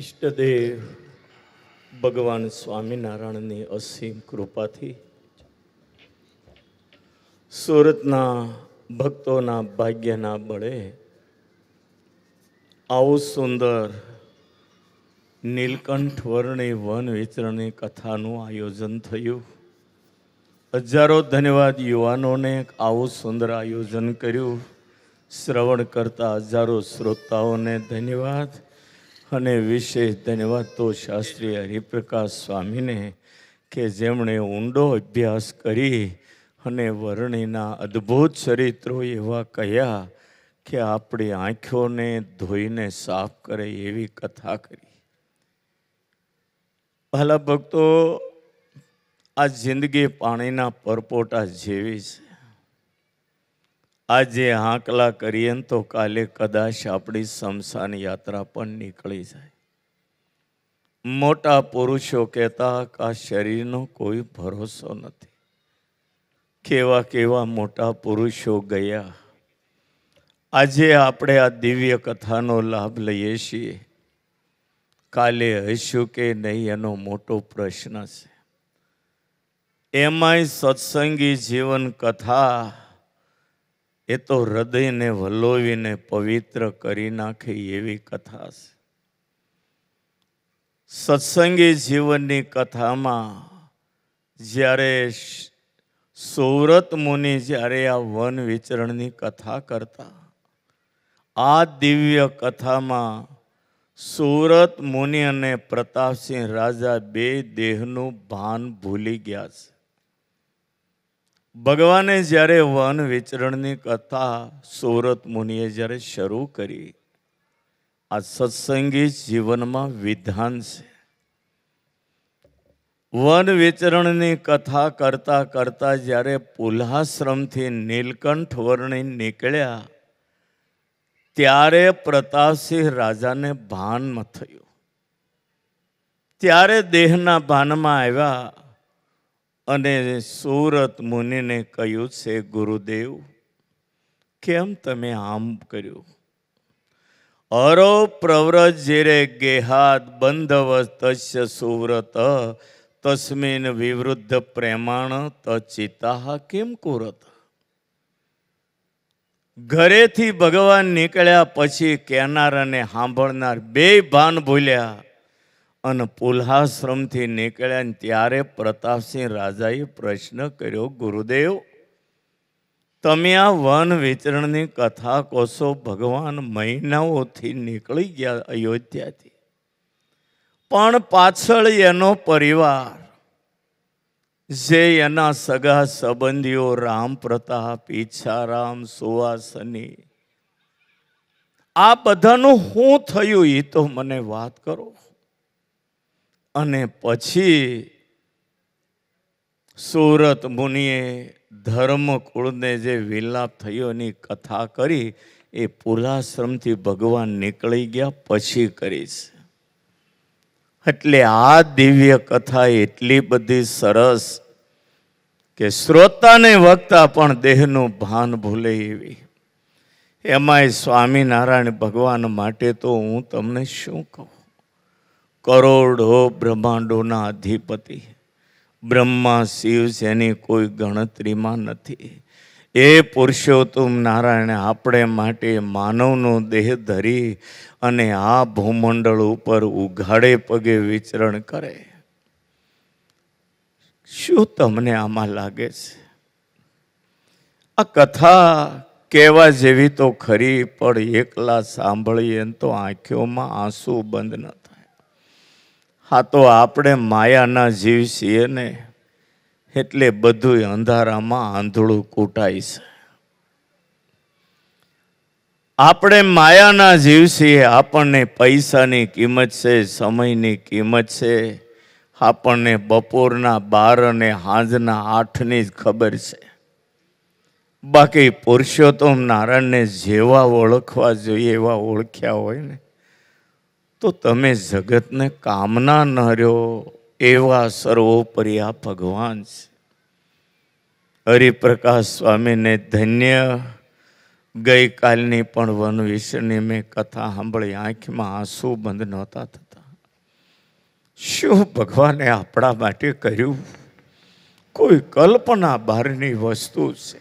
ઈષ્ટદેવ ભગવાન સ્વામિનારાયણની અસીમ કૃપાથી સુરતના ભક્તોના ભાગ્યના બળે આવું સુંદર નીલકંઠ વર્ણી વન વિચરણની કથાનું આયોજન થયું. હજારો ધન્યવાદ યુવાનોને આવું સુંદર આયોજન કર્યું. શ્રવણ કરતા હજારો શ્રોતાઓને ધન્યવાદ અને વિશેષ ધન્યવાદ તો શાસ્ત્રી હરિપ્રકાશ સ્વામીને કે જેમણે ઊંડો અભ્યાસ કરી અને વર્ણિના અદ્ભુત ચરિત્રો એવા કહ્યા કે આપણી આંખોને ધોઈને સાફ કરે એવી કથા કરી. પહેલા ભક્તો, આ જિંદગી પાણીના પરપોટા જેવી છે. આજે હાંકલા કરીએ તો કાલે કદાચ આપણી શમશાન યાત્રા પણ નીકળી જાય. મોટા પુરુષો કહેતા કે આ શરીરનો કોઈ ભરોસો નથી. કેવા કેવા મોટા પુરુષો ગયા. આજે આપણે આ દિવ્ય કથાનો લાભ લઈએ છીએ. કાલે હશું કે નહીં એનો મોટો પ્રશ્ન છે. એમાંય સત્સંગી જીવન કથા એ તો હૃદયને વલોવીને પવિત્ર કરી નાખે એવી કથા છે. સત્સંગી જીવનની કથામાં જ્યારે સુરત મુનિ જ્યારે આ વન વિચરણની કથા કરતા, આ દિવ્ય કથામાં સુરત મુનિ અને પ્રતાપસિંહ રાજા બે દેહનું ભાન ભૂલી ગયા છે. ભગવાને જ્યારે વન વિચરણની કથા સુરત મુનિએ જ્યારે શરૂ કરી, આ સત્સંગી જીવનમાં વિધાન છે. વન વિચરણની કથા કરતા કરતા જ્યારે પુલાશ્રમથી નીલકંઠ વર્ણી નીકળ્યા ત્યારે પ્રતાપસિંહ રાજાને ભાન થયું. ત્યારે દેહના ભાનમાં આવ્યા અને સુરત મુનિને કહ્યું છે, ગુરુદેવ કેમ તમે આમ કર્યું? હરો પ્રવ્રત જેરે ગેહાદ બંધવ તસ્ય સુવ્રત તસ્મિન વિવૃદ્ધ પ્રેમાણ તચિતા કેમ કુરત. ઘરેથી ભગવાન નીકળ્યા પછી કહેનાર અને સાંભળનાર બે ભાન ભૂલ્યા અને પુલાશ્રમથી નીકળ્યા ને ત્યારે પ્રતાપસિંહ રાજાએ પ્રશ્ન કર્યો, ગુરુદેવ તમે આ વન વિચરણની કથા કહો છો, ભગવાન મહિનાઓથી નીકળી ગયા અયોધ્યાથી, પણ પાછળ એનો પરિવાર, જે એના સગા સંબંધીઓ રામ પ્રતાપ, ઈચ્છારામ, સુવાસની, આ બધાનું શું થયું એ તો મને વાત કરો. અને પછી સુરત મુનિએ ધર્મકુળને જે વિલાપ થયો એની કથા કરી. એ પુલાશ્રમથી ભગવાન નીકળી ગયા પછી કરીશ. એટલે આ દિવ્ય કથા એટલી બધી સરસ કે શ્રોતાને વક્તા પણ દેહનું ભાન ભૂલે એવી. એમાંય સ્વામિનારાયણ ભગવાન માટે તો હું તમને શું કહું. કરોડો બ્રહ્માંડોના અધિપતિ બ્રહ્મા શિવ જેની કોઈ ગણતરીમાં નથી. એ પુરુષોત્તમ નારાયણ આપણે માટે માનવનો દેહ ધરી અને આ ભૂમંડળ ઉપર ઉઘાડે પગે વિચરણ કરે. શું તમને આમાં લાગે છે? આ કથા કહેવા જેવી તો ખરી, પણ એકલા સાંભળીએ તો આંખોમાં આંસુ બંધ ન થાય. હા, તો આપણે માયાના જીવ છીએ ને, એટલે બધું અંધારામાં આંધળું કૂટાય છે. આપણે માયાના જીવ છીએ. આપણને પૈસાની કિંમત છે, સમયની કિંમત છે. આપણને બપોરના 12 અને સાંજના 8ની જ ખબર છે. બાકી પુરુષોત્તમ નારાયણને જેવા ઓળખવા જોઈએ એવા ઓળખ્યા હોય ને, તો તમે જગતને કામના ન રહ્યો એવા સર્વોપરી આ ભગવાન છે. હરિપ્રકાશ સ્વામીને ધન્ય. ગઈકાલની પણ વન વિશેની મેં કથા સાંભળી, આંખમાં આંસુ બંધ નહોતા થતા. શું ભગવાને આપણા માટે કર્યું? કોઈ કલ્પના બહારની વસ્તુ છે.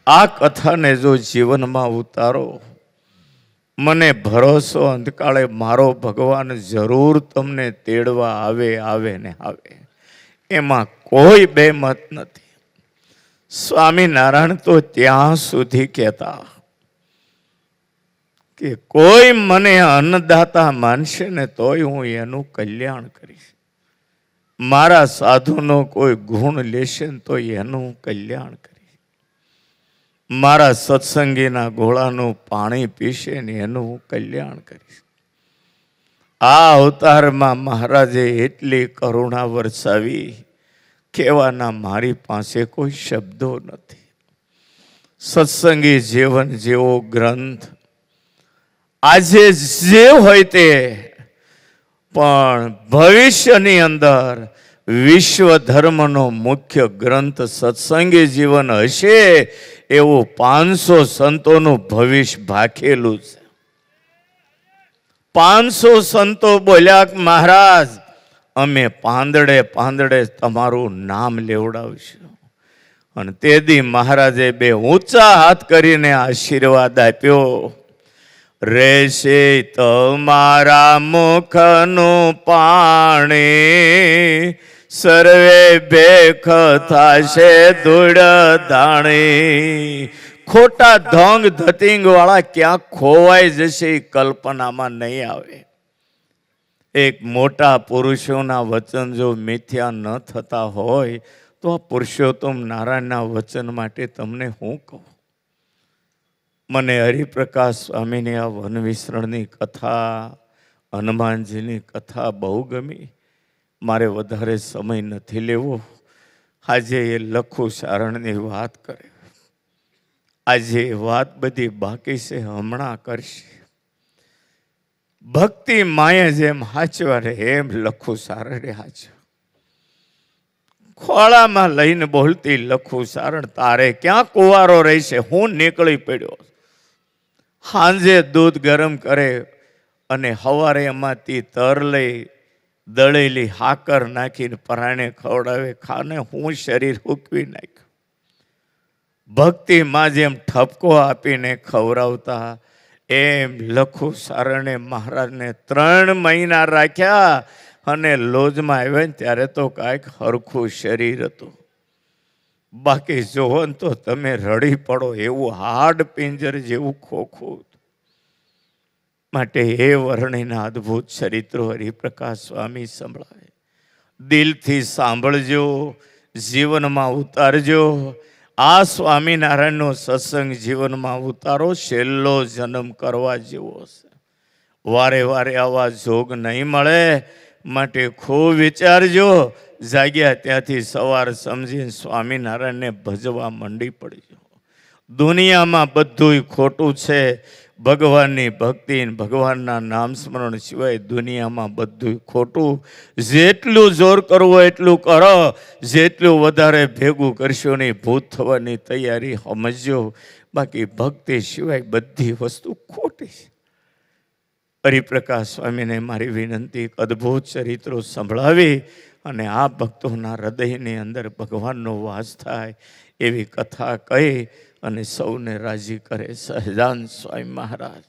આ કથાને જો જીવનમાં ઉતારો, મને ભરોસો અંતકાળે મારો ભગવાન જરૂર તમને તેડવા આવે ને આવે, એમાં કોઈ બેમત નથી. સ્વામિનારાયણ તો ત્યાં સુધી કહેતા કે કોઈ મને અન્નદાતા માનશે ને તોય હું એનું કલ્યાણ કરીશ. મારા સાધુનો કોઈ ગુણ લેશે ને તો એનું કલ્યાણ કરીશ. મારા સત્સંગીના ગોળાનું પાણી પીશે ને એનું કલ્યાણ કરીશ. આ અવતારમાં મહારાજે એટલી કરુણા વરસાવી, કહેવાના મારી પાસે કોઈ શબ્દો નથી. સત્સંગી જીવન જેવો ગ્રંથ આજે જે હોય તે, પણ ભવિષ્યની અંદર વિશ્વ ધર્મનો મુખ્ય ગ્રંથ સત્સંગી જીવન હશે એવું 500 સંતોનું ભવિષ્ય ભાખેલું છે. 500 સંતો બોલ્યા કે મહારાજ, અમે પાંદડે પાંદડે તમારું નામ લેવડાવશું. અને તે દી મહારાજે 2 ઊંચા હાથ કરીને આશીર્વાદ આપ્યો, રહેશે તમારા મુખનું પાણી, સર્વે ભેખ થશે ધૂળ ધાણી. ખોટા ધોંગ ધતિંગ વાળા ક્યાં ખોવાઈ જશે એ કલ્પનામાં નહીં આવે. એક મોટા પુરુષોના વચન જો મિથ્યા ન થતા હોય તો આ પુરુષોત્તમ નારાયણના વચન માટે તમને હું કહું. મને હરિપ્રકાશ સ્વામીની આ વન વિસરણની કથા, હનુમાનજીની કથા બહુ ગમી. મારે વધારે સમય નથી લેવો. આજે એ લખુ સારણની વાત કરે, આજે વાત બધી બાકી છે, હમણાં કરશે. ભક્તિ માએ જેમ હાચવા રે એમ લખુ સારણે હાચવા. ખોળામાં લઈને બોલતી લખુ સારણ, તારે ક્યાં કુંવારો રહેશે, હું નીકળી પડ્યો. સાંજે દૂધ ગરમ કરે અને સવારે એમાંથી તર લઈ દળેલી હાકર નાખીને પરાણે ખવડાવે. ખાને હું શરીર હૂકવી નાખ્યું. ભક્તિમાં જેમ ઠપકો આપીને ખવડાવતા એમ લખુ સારણે મહારાજને 3 મહિના રાખ્યા. અને લોજમાં આવ્યા ને ત્યારે તો કાંઈક હરખું શરીર હતું. બાકી જોવો ને તો તમે રડી પડો એવું હાડ પિંજર જેવું ખોખું. માટે એ વર્ણિના અદ્ભુત ચરિત્રો હરિપ્રકાશ સ્વામી સંભળાવે. દિલથી સાંભળજો, જીવનમાં ઉતારજો. આ સ્વામિનારાયણનો સત્સંગ જીવનમાં ઉતારો. છેલ્લો જન્મ કરવા જેવો છે. વારે વારે આવા જોગ નહીં મળે. માટે ખૂબ વિચારજો. જાગ્યા ત્યાંથી સવાર સમજીને સ્વામિનારાયણને ભજવા મંડી પડજો. દુનિયામાં બધું ખોટું છે. ભગવાનની ભક્તિ, ભગવાનના નામ સ્મરણ સિવાય દુનિયામાં બધું ખોટું. જેટલું જોર કરવું એટલું કરો. જેટલું વધારે ભેગું કરશો નહીં ભૂત થવાની તૈયારી સમજજો. બાકી ભક્તિ સિવાય બધી વસ્તુ ખોટી છે. હરિપ્રકાશ સ્વામીને મારી વિનંતી, અદ્ભુત ચરિત્રો સંભળાવી અને આ ભક્તોના હૃદયની અંદર ભગવાનનો વાસ થાય એવી કથા કહી અને સૌને રાજી કરે. સહજાનંદ સ્વામી મહારાજ.